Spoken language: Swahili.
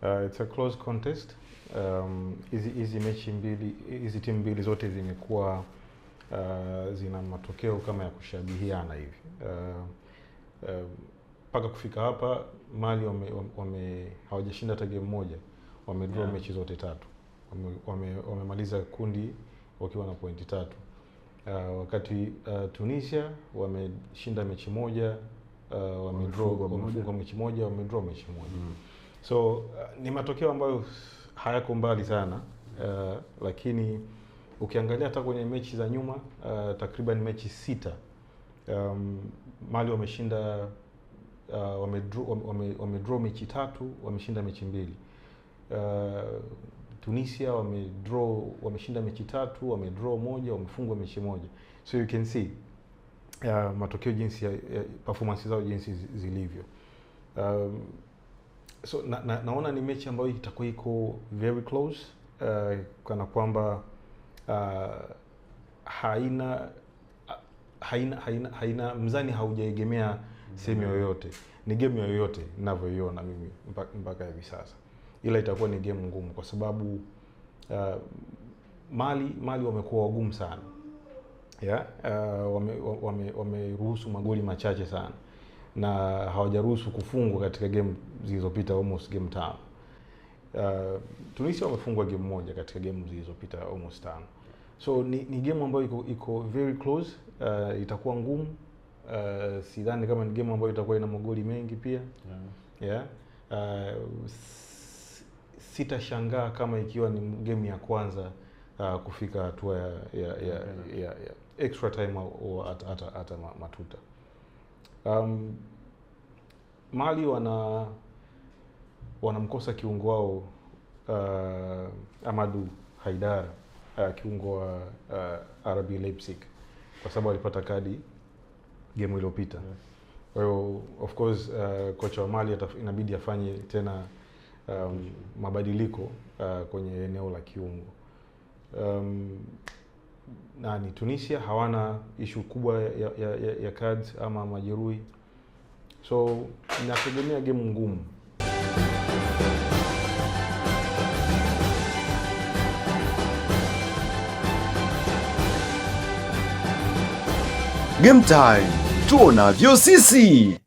It's a close contest. Hizi mechi mbili, hizi timu mbili zote zimekuwa zina matokeo kama ya kushabihiana hivi. Mpaka kufika hapa Mali hawajashinda hata game moja. Wamedraw mechi zote tatu. Wamemaliza kundi wakiwa na pointi 3. Wakati Tunisia wameshinda mechi moja, wamefunga mechi moja, wamedraw mechi moja. So ni matokeo ambayo hayako mbali sana, lakini ukiangalia hata kwenye mechi za nyuma, takriban mechi 6, Mali wameshinda, wamedraw mechi 3, wameshinda mechi 2. Tunisia wameshinda mechi 3, wamedraw moja, wamefungwa mechi moja. So you can see matokeo jinsi performance zao jinsi zilivyo. So naona ni mechi ambayo itakuwa iko very close, kana kwamba haina mzani, haujaegemea sehemu yoyote. Ni game yoyote ninavyoiona mimi mpaka hivi sasa, ila itakuwa ni game ngumu kwa sababu Mali wamekuwa wagumu sana, wameruhusu magoli machache sana na hawajaruhusu kufungwa katika game zilizopita, almost game 5. Tunisia wamefungwa game moja katika game zilizopita almost 5. So ni game ambayo iko very close, itakuwa ngumu. Sidhani kama ni game ambayo itakuwa ina magoli mengi pia. Sitashangaa kama ikiwa ni game ya kwanza kufika hatua ya extra time au hata matuta. Mali wanamkosa kiungo wao Amadou Haidara, kiungo wa RB Leipzig, kwa sababu alipata kadi game iliyopita. Kwa hiyo of course kocha wa Mali inabidi afanye tena mabadiliko kwenye eneo la kiungo. Tunisia hawana issue kubwa ya cards ama majeruhi. So nategemea game ngumu. Game time, tuonavyo sisi.